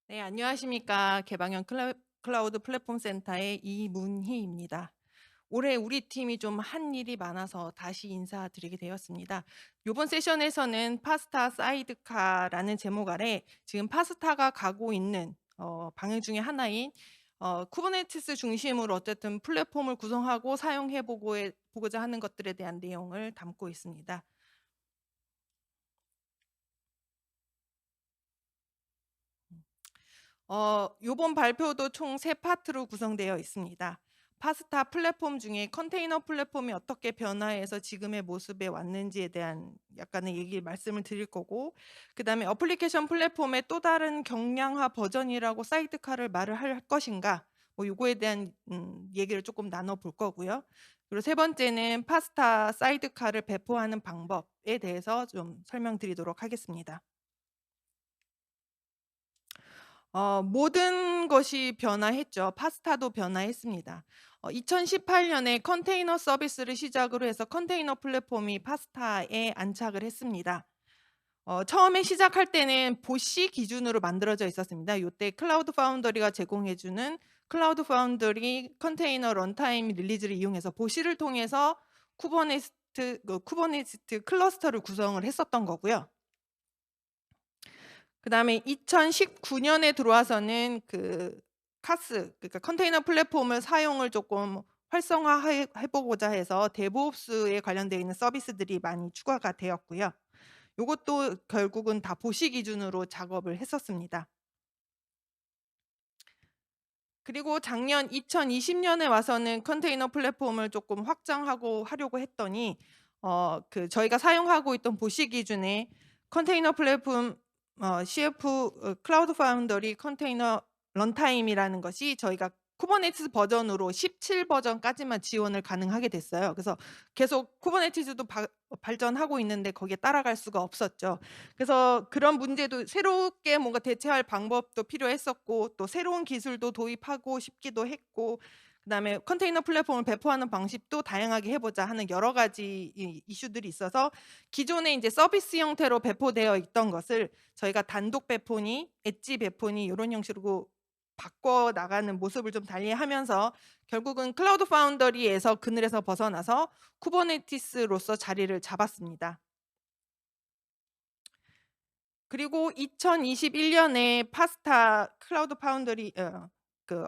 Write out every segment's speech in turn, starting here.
네, 안녕하십니까. 개방형 클라우드 플랫폼 센터의 이문희입니다. 올해 우리 팀이 좀 한 일이 많아서 다시 인사드리게 되었습니다. 이번 세션에서는 파스타 사이드카라는 제목 아래 지금 파스타가 가고 있는 방향 중에 하나인 쿠버네티스 중심으로 어쨌든 플랫폼을 구성하고 사용해 보고자 하는 것들에 대한 내용을 담고 있습니다. 요번 발표도 총 3파트로 구성되어 있습니다. 파스타 플랫폼 중에 컨테이너 플랫폼이 어떻게 변화해서 지금의 모습에 왔는지에 대한 약간의 말씀을 드릴 거고, 그다음에 어플리케이션 플랫폼의 또 다른 경량화 버전이라고 사이드카를 말을 할 것인가, 요거에 대한 얘기를 조금 나눠 볼 거고요. 그리고 세 번째는 파스타 사이드카를 배포하는 방법에 대해서 좀 설명드리도록 하겠습니다. 모든 것이 변화했죠. 파스타도 변화했습니다. 2018년에 컨테이너 서비스를 시작으로 해서 컨테이너 플랫폼이 파스타에 안착을 했습니다. 처음에 시작할 때는 보시 기준으로 만들어져 있었습니다. 요때 클라우드 파운더리가 제공해 주는 클라우드 파운더리 컨테이너 런타임 릴리즈를 이용해서 보시를 통해서 쿠버네티스 클러스터를 구성을 했었던 거고요. 그다음에 2019년에 들어와서는 그러니까 컨테이너 플랫폼을 사용을 조금 활성화해 보고자 해서 데브옵스에 관련되어 있는 서비스들이 많이 추가가 되었고요. 요것도 결국은 다 보시 기준으로 작업을 했었습니다. 그리고 작년 2020년에 와서는 컨테이너 플랫폼을 조금 확장하고 하려고 했더니 저희가 사용하고 있던 보시 기준에 컨테이너 플랫폼 CF 클라우드 파운더리 컨테이너 런타임이라는 것이 저희가 쿠버네티스 버전으로 17 버전까지만 지원을 가능하게 됐어요. 그래서 계속 쿠버네티스도 발전하고 있는데 거기에 따라갈 수가 없었죠. 그래서 그런 문제도 새롭게 뭔가 대체할 방법도 필요했었고, 또 새로운 기술도 도입하고 싶기도 했고, 그다음에 컨테이너 플랫폼을 배포하는 방식도 다양하게 해보자 하는 여러 가지 이슈들이 있어서 기존에 이제 서비스 형태로 배포되어 있던 것을 저희가 단독 배포니 엣지 배포니 이런 형식으로 바꿔 나가는 모습을 좀 달리하면서 결국은 클라우드 파운더리에서 그늘에서 벗어나서 쿠버네티스로서 자리를 잡았습니다. 그리고 2021년에 파스타 클라우드 파운더리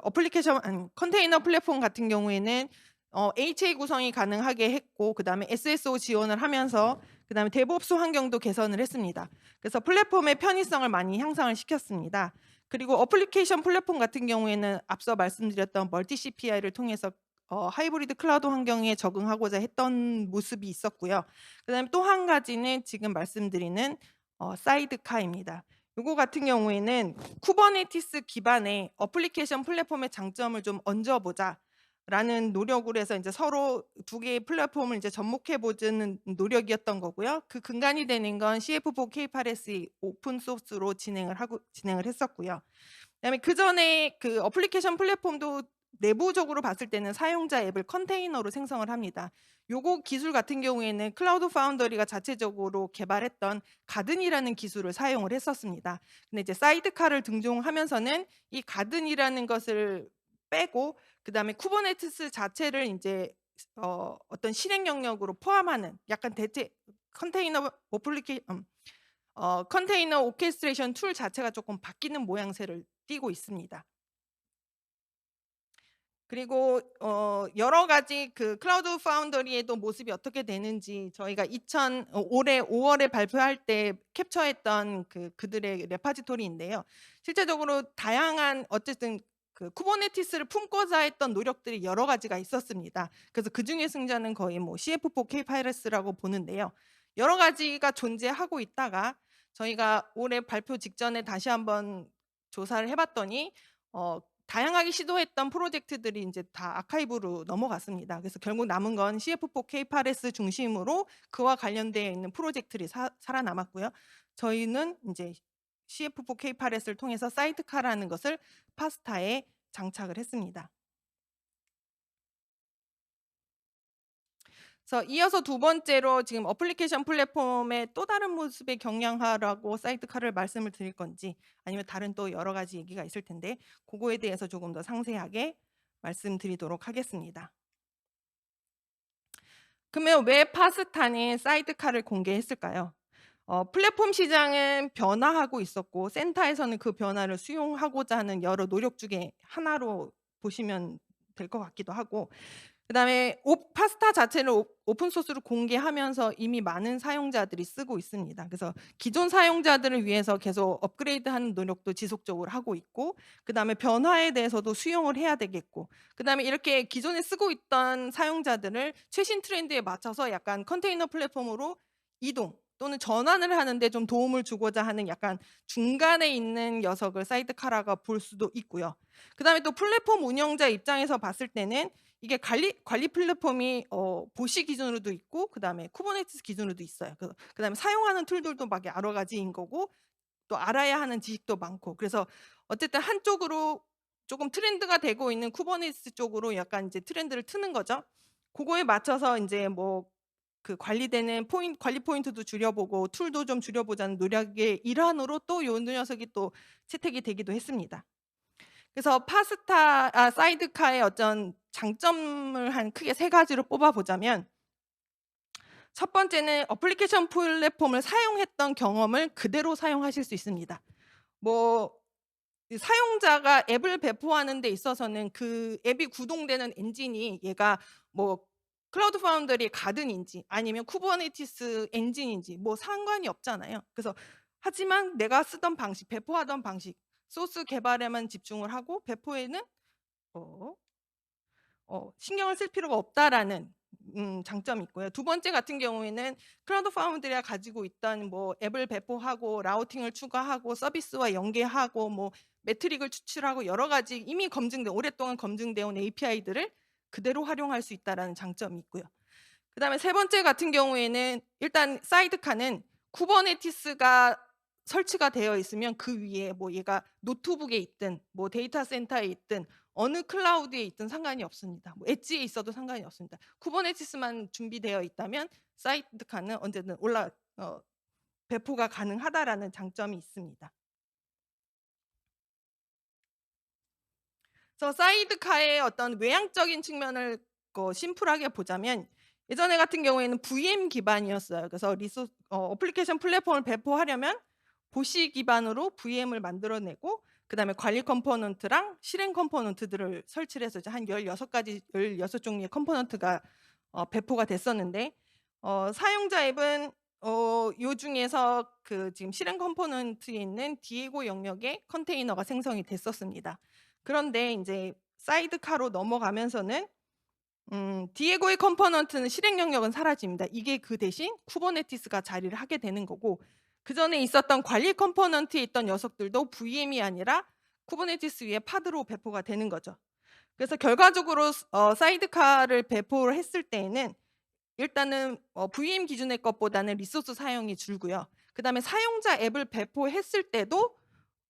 어플리케이션 컨테이너 플랫폼 같은 경우에는 HA 구성이 가능하게 했고, 그다음에 SSO 지원을 하면서 그다음에 데브옵스 환경도 개선을 했습니다. 그래서 플랫폼의 편의성을 많이 향상을 시켰습니다. 그리고 어플리케이션 플랫폼 같은 경우에는 앞서 말씀드렸던 멀티 CPI를 통해서 하이브리드 클라우드 환경에 적응하고자 했던 모습이 있었고요. 그다음에 또 한 가지는 지금 말씀드리는 사이드카입니다. 요거 같은 경우에는 쿠버네티스 기반의 어플리케이션 플랫폼의 장점을 좀 얹어 보자라는 노력으로 해서 이제 서로 두 개의 플랫폼을 이제 접목해 보자는 노력이었던 거고요. 그 근간이 되는 건 CF4 K8S 오픈 소스로 진행을 했었고요. 그다음에 그전에 그 어플리케이션 플랫폼도 내부적으로 봤을 때는 사용자 앱을 컨테이너로 생성을 합니다. 요거 기술 같은 경우에는 클라우드 파운더리가 자체적으로 개발했던 가든이라는 기술을 사용을 했었습니다. 근데 이제 사이드카를 등용하면서는 이 가든이라는 것을 빼고 그다음에 쿠버네티스 자체를 인제 어떤 실행 영역으로 포함하는 약간 대체 컨테이너 어플리케 컨테이너 오케스트레이션 툴 자체가 조금 바뀌는 모양새를 띠고 있습니다. 그리고 여러 가지 그 클라우드 파운더리의 또 모습이 어떻게 되는지 저희가 올해 5 월에 발표할 때 캡처했던 그들의 레파지토리인데요. 실제적으로 다양한 어쨌든 그 쿠버네티스를 품고자 했던 노력들이 여러 가지가 있었습니다. 그래서 그중에 승자는 거의 뭐 CF4 K-파이러스라고 보는데요. 여러 가지가 존재하고 있다가 저희가 올해 발표 직전에 다시 한번 조사를 해 봤더니 다양하게 시도했던 프로젝트들이 인제 다 아카이브로 넘어갔습니다. 그래서 결국 남은 건 CF4 K8S 중심으로 그와 관련되어 있는 프로젝트들이 살아남았고요. 저희는 인제 CF4 K8S를 통해서 사이드카라는 것을 파스타에 장착을 했습니다. 그래서 이어서 두 번째로 지금 어플리케이션 플랫폼의 또 다른 모습의 경량화라고 사이드카를 말씀을 드릴 건지 아니면 다른 또 여러 가지 얘기가 있을 텐데 그거에 대해서 조금 더 상세하게 말씀드리도록 하겠습니다. 그러면 왜 파스타는 사이드카를 공개했을까요? 플랫폼 시장은 변화하고 있었고 센터에서는 그 변화를 수용하고자 하는 여러 노력 중에 하나로 보시면 될 것 같기도 하고, 그다음에 파스타 자체를 오픈 소스로 공개하면서 이미 많은 사용자들이 쓰고 있습니다. 그래서 기존 사용자들을 위해서 계속 업그레이드하는 노력도 지속적으로 하고 있고, 그다음에 변화에 대해서도 수용을 해야 되겠고, 그다음에 이렇게 기존에 쓰고 있던 사용자들을 최신 트렌드에 맞춰서 약간 컨테이너 플랫폼으로 이동 또는 전환을 하는데 좀 도움을 주고자 하는 약간 중간에 있는 녀석을 사이드카라가 볼 수도 있고요. 그다음에 또 플랫폼 운영자 입장에서 봤을 때는 이게 관리 플랫폼이 보시 기준으로도 있고 그다음에 쿠버네티스 기준으로도 있어요. 그다음에 사용하는 툴들도 막 여러 가지인 거고 또 알아야 하는 지식도 많고, 그래서 어쨌든 한쪽으로 조금 트렌드가 되고 있는 쿠버네티스 쪽으로 약간 이제 트렌드를 트는 거죠. 그거에 맞춰서 인제 뭐 그 관리되는 관리 포인트도 줄여보고 툴도 좀 줄여보자는 노력의 일환으로 또 요 녀석이 또 채택이 되기도 했습니다. 그래서 사이드카의 어떤 장점을 한 크게 세 가지로 뽑아 보자면, 첫 번째는 어플리케이션 플랫폼을 사용했던 경험을 그대로 사용하실 수 있습니다. 뭐 사용자가 앱을 배포하는 데 있어서는 그 앱이 구동되는 엔진이 얘가 뭐 클라우드 파운드리 가든인지 아니면 쿠버네티스 엔진인지 뭐 상관이 없잖아요. 그래서 하지만 내가 쓰던 방식, 배포하던 방식, 소스 개발에만 집중을 하고 배포에는 어 신경을 쓸 필요가 없다라는 장점이 있고요. 두 번째 같은 경우에는 클라우드 파운드리가 가지고 있던 뭐 앱을 배포하고 라우팅을 추가하고 서비스와 연계하고 뭐 매트릭을 추출하고 여러 가지 이미 오랫동안 검증되어 온 API들을 그대로 활용할 수 있다라는 장점이 있고요. 그다음에 세 번째 같은 경우에는 일단 사이드카는 쿠버네티스가 설치가 되어 있으면 그 위에 뭐 얘가 노트북에 있든 뭐 데이터 센터에 있든 어느 클라우드에 있든 상관이 없습니다. 뭐 엣지에 있어도 상관이 없습니다. 쿠버네티스만 준비되어 있다면 사이드카는 언제든 배포가 가능하다라는 장점이 있습니다. 그래서 사이드카의 어떤 외향적인 측면을 심플하게 보자면, 예전에 같은 경우에는 VM 기반이었어요. 그래서 어플리케이션 플랫폼을 배포하려면 보시 기반으로 VM을 만들어내고 그다음에 관리 컴포넌트랑 실행 컴포넌트들을 설치를 해서 이제 한 16가지 16종류의 컴포넌트가 배포가 됐었는데, 사용자 앱은 요 중에서 그 지금 실행 컴포넌트에 있는 디에고 영역의 컨테이너가 생성이 됐었습니다. 그런데 인제 사이드카로 넘어가면서는 디에고의 컴포넌트는 실행 영역은 사라집니다. 이게 그 대신 쿠버네티스가 자리를 하게 되는 거고, 그전에 있었던 관리 컴포넌트에 있던 녀석들도 VM이 아니라 쿠버네티스 위에 파드로 배포가 되는 거죠. 그래서 결과적으로 사이드카를 배포를 했을 때에는 일단은 VM 기준의 것보다는 리소스 사용이 줄고요. 그다음에 사용자 앱을 배포했을 때도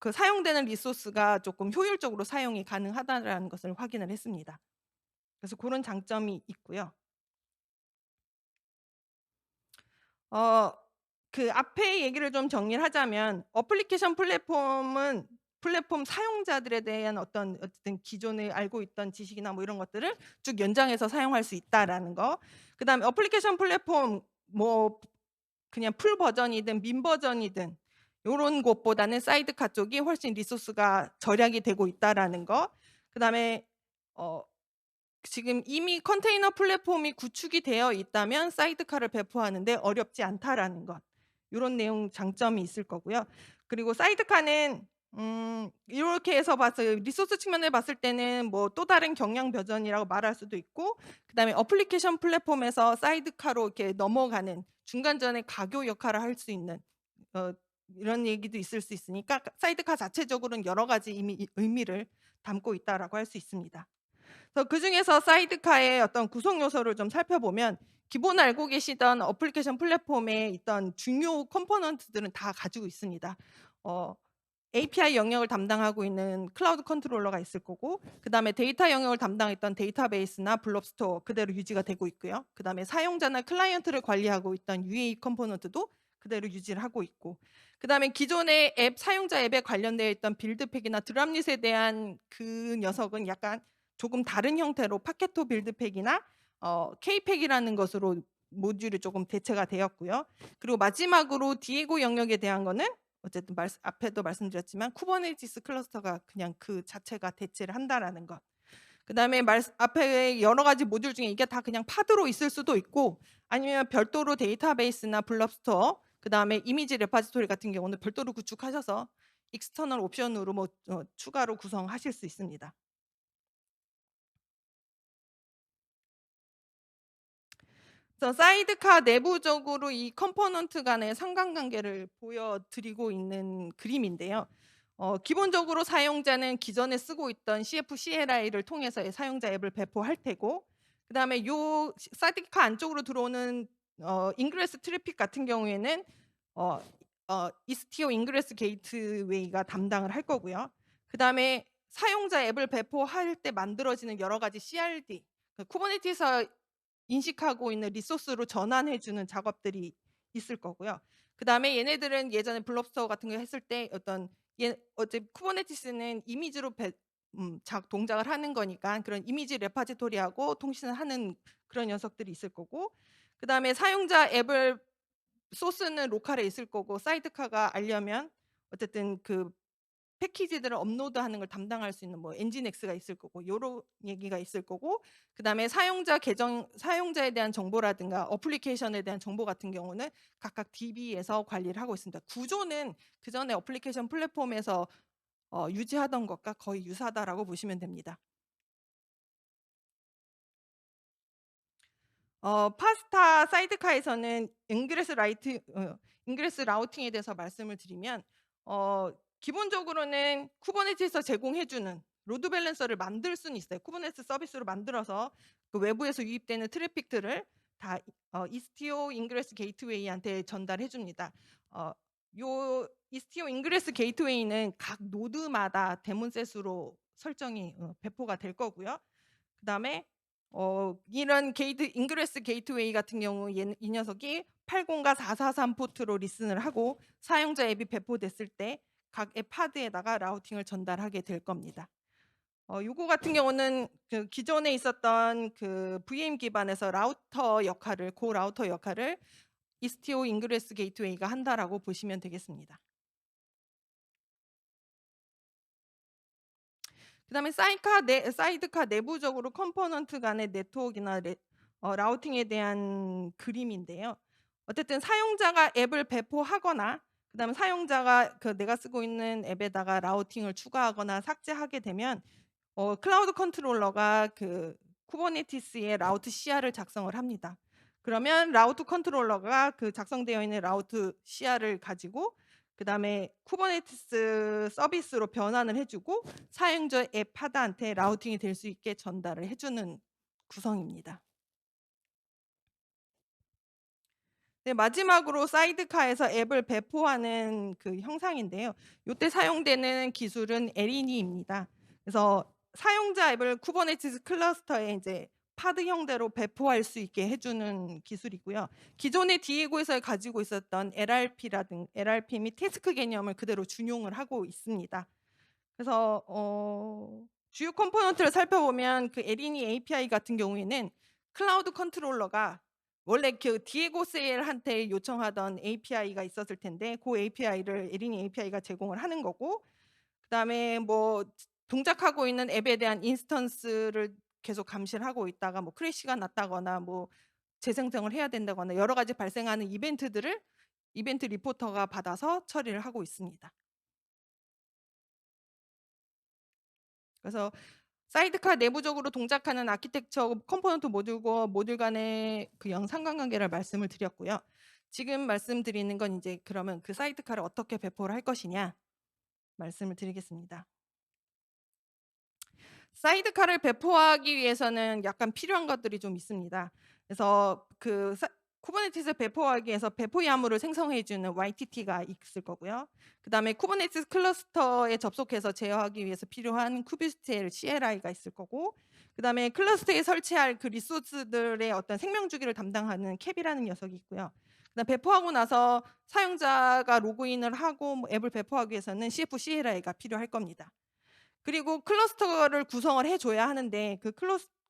그 사용되는 리소스가 조금 효율적으로 사용이 가능하다라는 것을 확인을 했습니다. 그래서 그런 장점이 있고요. 어 그 앞에 얘기를 좀 정리를 하자면, 어플리케이션 플랫폼은 플랫폼 사용자들에 대한 어쨌든 기존에 알고 있던 지식이나 뭐 이런 것들을 쭉 연장해서 사용할 수 있다라는 거. 그다음에 어플리케이션 플랫폼 뭐 그냥 풀 버전이든 민 버전이든 요런 곳보다는 사이드카 쪽이 훨씬 리소스가 절약이 되고 있다라는 거. 그다음에 어 지금 이미 컨테이너 플랫폼이 구축이 되어 있다면 사이드카를 배포하는데 어렵지 않다라는 것. 요런 내용 장점이 있을 거고요. 그리고 사이드카는 요렇게 해서 리소스 측면에 봤을 때는 뭐 또 다른 경량 버전이라고 말할 수도 있고, 그다음에 어플리케이션 플랫폼에서 사이드카로 이렇게 넘어가는 중간전에 가교 역할을 할 수 있는 어 이런 얘기도 있을 수 있으니까 사이드카 자체적으로는 여러 가지 이미 의미를 담고 있다라고 할 수 있습니다. 그래서 그중에서 사이드카의 어떤 구성 요소를 좀 살펴보면, 기본 알고 계시던 어플리케이션 플랫폼에 있던 중요 컴포넌트들은 다 가지고 있습니다. 어 API 영역을 담당하고 있는 클라우드 컨트롤러가 있을 거고, 그다음에 데이터 영역을 담당했던 데이터베이스나 블럽스토어 그대로 유지가 되고 있고요. 그다음에 사용자나 클라이언트를 관리하고 있던 UA 컴포넌트도 그대로 유지를 하고 있고, 그다음에 기존의 앱 사용자 앱에 관련되어 있던 빌드팩이나 드랍릿에 대한 그 녀석은 약간 조금 다른 형태로 파케토 빌드팩이나 K팩이라는 것으로 모듈이 조금 대체가 되었고요. 그리고 마지막으로 디에고 영역에 대한 거는 어쨌든 앞에도 말씀드렸지만 쿠버네티스 클러스터가 그냥 그 자체가 대체를 한다라는 것. 그다음에 앞에 여러 가지 모듈 중에 이게 다 그냥 파드로 있을 수도 있고, 아니면 별도로 데이터베이스나 블럽스토어, 그다음에 이미지 레파지토리 같은 경우는 별도로 구축하셔서 익스터널 옵션으로 뭐 추가로 구성하실 수 있습니다. 그래서 사이드카 내부적으로 이 컴포넌트 간의 상관관계를 보여드리고 있는 그림인데요. 기본적으로 사용자는 기존에 쓰고 있던 CF CLI를 통해서 사용자 앱을 배포할 테고, 그다음에 요 사이드카 안쪽으로 들어오는 인그레스 트래픽 같은 경우에는 이스티오 인그레스 게이트웨이가 담당을 할 거고요. 그다음에 사용자 앱을 배포할 때 만들어지는 여러 가지 CRD, 쿠버네티스에서 인식하고 있는 리소스로 전환해 주는 작업들이 있을 거고요. 그다음에 얘네들은 예전에 블럽스터 같은 거 했을 때 어제 쿠버네티스는 이미지로 동작을 하는 거니까 그런 이미지 레파지토리하고 통신을 하는 그런 녀석들이 있을 거고, 그다음에 사용자 앱을 소스는 로컬에 있을 거고, 사이드카가 알려면 어쨌든 그 패키지들을 업로드하는 걸 담당할 수 있는 뭐 엔진엑스가 있을 거고, 요런 얘기가 있을 거고, 그다음에 사용자에 대한 정보라든가 어플리케이션에 대한 정보 같은 경우는 각각 DB에서 관리를 하고 있습니다. 구조는 그전에 어플리케이션 플랫폼에서 유지하던 것과 거의 유사하다라고 보시면 됩니다. 파스타 사이드카에서는 인그레스 라우팅에 대해서 말씀을 드리면, 기본적으로는 쿠버네티스에서 제공해 주는 로드 밸런서를 만들 수는 있어요. 쿠버네티스 서비스로 만들어서 그 외부에서 유입되는 트래픽들을 다 이스티오 인그레스 게이트웨이한테 전달해 줍니다. 요 이스티오 인그레스 게이트웨이는 각 노드마다 데몬셋으로 설정이 배포가 될 거고요. 그다음에 이런 인그레스 게이트웨이 같은 경우 이 녀석이 80과 443 포트로 리슨을 하고 사용자 앱이 배포됐을 때 각 앱 파드에다가 라우팅을 전달하게 될 겁니다. 요거 같은 경우는 그 기존에 있었던 그 VM 기반에서 고 라우터 역할을 이스티오 인그레스 게이트웨이가 한다라고 보시면 되겠습니다. 그다음에 사이드카 내부적으로 컴포넌트 간의 네트워크나 라우팅에 대한 그림인데요. 어쨌든 사용자가 앱을 배포하거나, 그다음에 사용자가 내가 쓰고 있는 앱에다가 라우팅을 추가하거나 삭제하게 되면 클라우드 컨트롤러가 그 쿠버네티스의 라우트 CR을 작성을 합니다. 그러면 라우트 컨트롤러가 그 작성되어 있는 라우트 CR을 가지고 그다음에 쿠버네티스 서비스로 변환을 해주고 사용자 앱 파드한테 라우팅이 될 수 있게 전달을 해주는 구성입니다. 네, 마지막으로 사이드카에서 앱을 배포하는 그 형상인데요. 이때 사용되는 기술은 에리니입니다. 그래서 사용자 앱을 쿠버네티스 클러스터에 이제 파드 형태로 배포할 수 있게 해주는 기술이고요. 기존의 디에고에서 가지고 있었던 LRP 및 태스크 개념을 그대로 준용을 하고 있습니다. 그래서 주요 컴포넌트를 살펴보면 그 에리니 API 같은 경우에는 클라우드 컨트롤러가 원래 그 디에고 셀한테 요청하던 API가 있었을 텐데 그 API를 에리니 API가 제공을 하는 거고, 그다음에 뭐 동작하고 있는 앱에 대한 인스턴스를 계속 감시를 하고 있다가 뭐 크래시가 났다거나 뭐 재생성을 해야 된다거나 여러 가지 발생하는 이벤트들을 이벤트 리포터가 받아서 처리를 하고 있습니다. 그래서 사이드카 내부적으로 동작하는 아키텍처 컴포넌트 모듈과 모듈 간의 그 상관관계를 말씀을 드렸고요. 지금 말씀드리는 건 이제 그러면 그 사이드카를 어떻게 배포를 할 것이냐 말씀을 드리겠습니다. 사이드카를 배포하기 위해서는 약간 필요한 것들이 좀 있습니다. 그래서 쿠버네티스 배포하기 위해서 배포 야무를 생성해 주는 YTT가 있을 거고요. 그다음에 쿠버네티스 클러스터에 접속해서 제어하기 위해서 필요한 쿠비스텔 CLI가 있을 거고, 그다음에 클러스터에 설치할 그 리소스들의 어떤 생명 주기를 담당하는 캡이라는 녀석이 있고요. 그다음 배포하고 나서 사용자가 로그인을 하고 뭐 앱을 배포하기 위해서는 CF CLI가 필요할 겁니다. 그리고 클러스터를 구성을 해줘야 하는데 그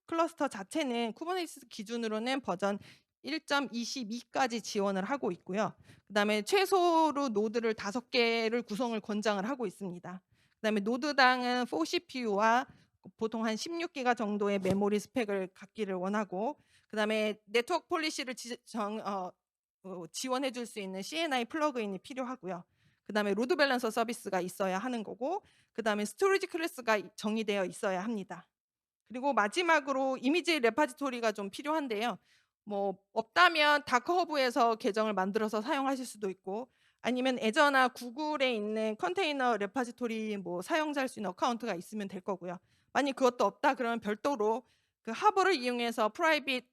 클러스터 자체는 쿠버네티스 기준으로는 버전 1.22까지 지원을 하고 있고요. 그다음에 최소로 노드를 5개를 구성을 권장을 하고 있습니다. 그다음에 노드당은 4CPU와 보통 한 16기가 정도의 메모리 스펙을 갖기를 원하고, 그다음에 네트워크 폴리시를 지원해 줄 수 있는 CNI 플러그인이 필요하고요. 그다음에 로드 밸런서 서비스가 있어야 하는 거고, 그다음에 스토리지 클래스가 정의되어 있어야 합니다. 그리고 마지막으로 이미지 레파지토리가 좀 필요한데요. 뭐 없다면 다크허브에서 계정을 만들어서 사용하실 수도 있고, 아니면 애저나 구글에 있는 컨테이너 레파지토리 뭐 사용자할 수 있는 어카운트가 있으면 될 거고요. 만약 그것도 없다 그러면 별도로 그 하버를 이용해서 프라이빗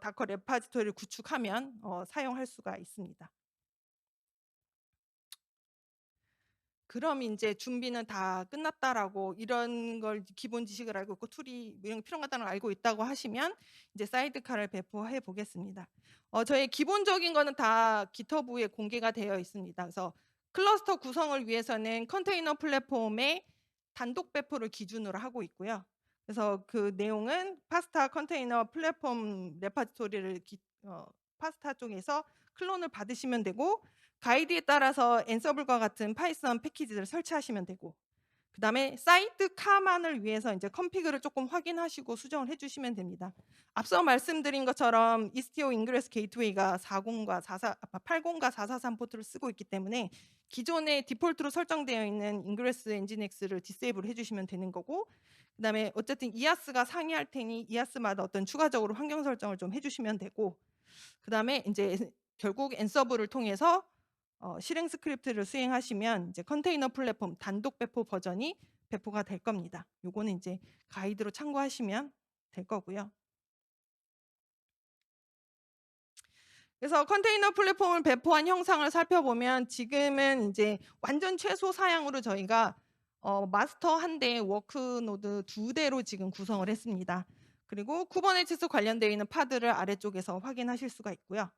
다커 레파지토리를 구축하면 사용할 수가 있습니다. 그럼 인제 준비는 다 끝났다라고, 이런 걸 기본 지식을 알고 있고 툴이 뭐 이런 게 필요하다는 걸 알고 있다고 하시면 이제 사이드카를 배포해 보겠습니다. 저의 기본적인 거는 다 GitHub에 공개가 되어 있습니다. 그래서 클러스터 구성을 위해서는 컨테이너 플랫폼의 단독 배포를 기준으로 하고 있고요. 그래서 그 내용은 파스타 컨테이너 플랫폼 레파지토리를 파스타 쪽에서 클론을 받으시면 되고, 가이드에 따라서 앤서블과 같은 파이썬 패키지를 설치하시면 되고, 그다음에 사이드카만을 위해서 이제 컨피그를 조금 확인하시고 수정을 해주시면 됩니다. 앞서 말씀드린 것처럼 이스티오 인그레스 게이트웨이가 80과 443 포트를 쓰고 있기 때문에 기존에 디폴트로 설정되어 있는 인그레스 엔진엑스를 디세이블 해주시면 되는 거고, 그다음에 어쨌든 이아스가 상이할 테니 이아스마다 어떤 추가적으로 환경 설정을 좀 해주시면 되고, 그다음에 이제 결국 앤서블을 통해서 실행 스크립트를 수행하시면 이제 컨테이너 플랫폼 단독 배포 버전이 배포가 될 겁니다. 요거는 이제 가이드로 참고하시면 될 거고요. 그래서 컨테이너 플랫폼을 배포한 형상을 살펴보면 지금은 이제 완전 최소 사양으로 저희가 마스터 1대, 워크 노드 2대로 지금 구성을 했습니다. 그리고 쿠버네티스 관련되어 있는 파드를 아래쪽에서 확인하실 수가 있고요.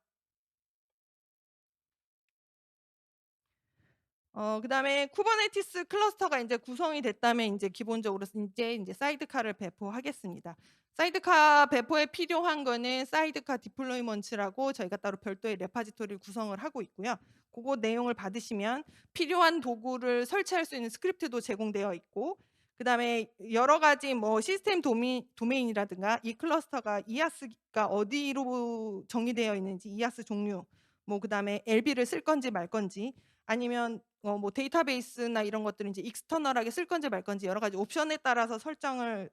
그다음에 쿠버네티스 클러스터가 이제 구성이 됐다면 이제 기본적으로 이제 사이드카를 배포하겠습니다. 사이드카 배포에 필요한 거는 사이드카 디플로이먼트라고 저희가 따로 별도의 레파지토리를 구성을 하고 있고요. 그거 내용을 받으시면 필요한 도구를 설치할 수 있는 스크립트도 제공되어 있고, 그다음에 여러 가지 뭐 시스템 도메인이라든가 이 클러스터가 이아스가 어디로 정의되어 있는지, 이아스 종류, 뭐 그다음에 LB를 쓸 건지 말 건지, 아니면 뭐 데이터베이스나 이런 것들을 이제 익스터널하게 쓸 건지 말 건지 여러 가지 옵션에 따라서 설정을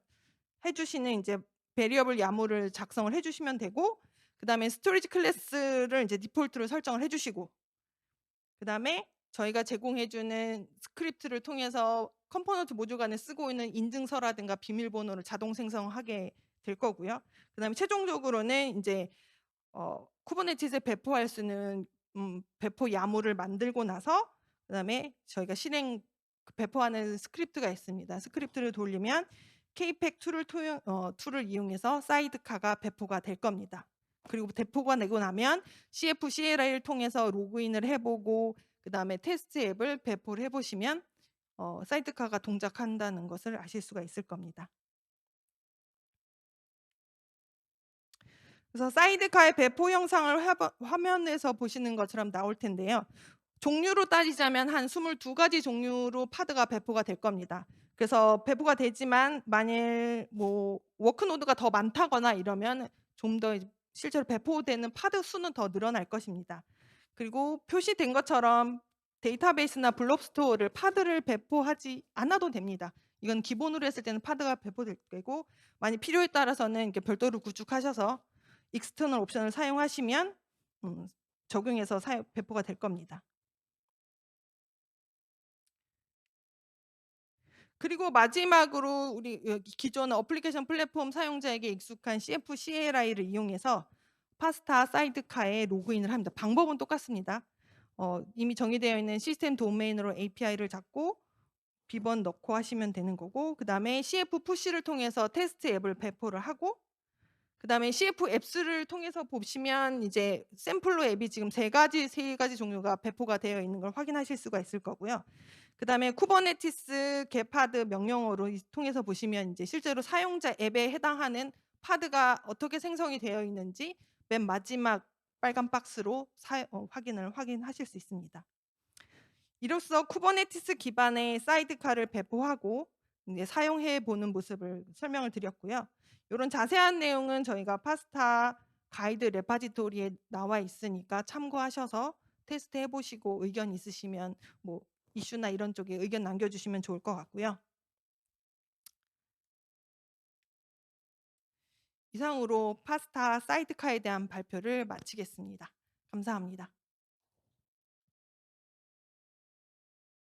해 주시는 이제 베리어블 야무를 작성을 해 주시면 되고, 그다음에 스토리지 클래스를 이제 디폴트로 설정을 해 주시고, 그다음에 저희가 제공해 주는 스크립트를 통해서 컴포넌트 모듈 간에 쓰고 있는 인증서라든가 비밀번호를 자동 생성하게 될 거고요. 그다음에 최종적으로는 이제 쿠버네티스에 배포할 수 있는 배포 야무를 만들고 나서 그다음에 저희가 배포하는 스크립트가 있습니다. 스크립트를 돌리면 KPAC 툴을 이용해서 사이드카가 배포가 될 겁니다. 그리고 배포가 되고 나면 CF CLI를 통해서 로그인을 해보고 그다음에 테스트 앱을 배포를 해보시면 사이드카가 동작한다는 것을 아실 수가 있을 겁니다. 그래서 사이드카의 배포 영상을 화면에서 보시는 것처럼 나올 텐데요. 종류로 따지자면 한 22가지 종류로 파드가 배포가 될 겁니다. 그래서 배포가 되지만 만일 뭐 워크 노드가 더 많다거나 이러면 좀 더 실제로 배포되는 파드 수는 더 늘어날 것입니다. 그리고 표시된 것처럼 데이터베이스나 블록 스토어를 파드를 배포하지 않아도 됩니다. 이건 기본으로 했을 때는 파드가 배포될 거고, 만약 필요에 따라서는 이렇게 별도로 구축하셔서 익스터널 옵션을 사용하시면 적용해서 배포가 될 겁니다. 그리고 마지막으로 우리 기존 어플리케이션 플랫폼 사용자에게 익숙한 CF CLI를 이용해서 파스타 사이드카에 로그인을 합니다. 방법은 똑같습니다. 이미 정의되어 있는 시스템 도메인으로 API를 잡고 비번 넣고 하시면 되는 거고, 그다음에 CF 푸시를 통해서 테스트 앱을 배포를 하고, 그다음에 CF 앱스를 통해서 보시면 이제 샘플로 앱이 지금 세 가지 종류가 배포가 되어 있는 걸 확인하실 수가 있을 거고요. 그다음에 쿠버네티스 게파드 명령어로 통해서 보시면 이제 실제로 사용자 앱에 해당하는 파드가 어떻게 생성이 되어 있는지 맨 마지막 빨간 박스로 확인하실 수 있습니다. 이로써 쿠버네티스 기반의 사이드카를 배포하고 이제 사용해 보는 모습을 설명을 드렸고요. 이런 자세한 내용은 저희가 파스타 가이드 레파지토리에 나와 있으니까 참고하셔서 테스트해 보시고 의견 있으시면 뭐 이슈나 이런 쪽에 의견 남겨주시면 좋을 것 같고요. 이상으로 파스타 사이드카에 대한 발표를 마치겠습니다. 감사합니다.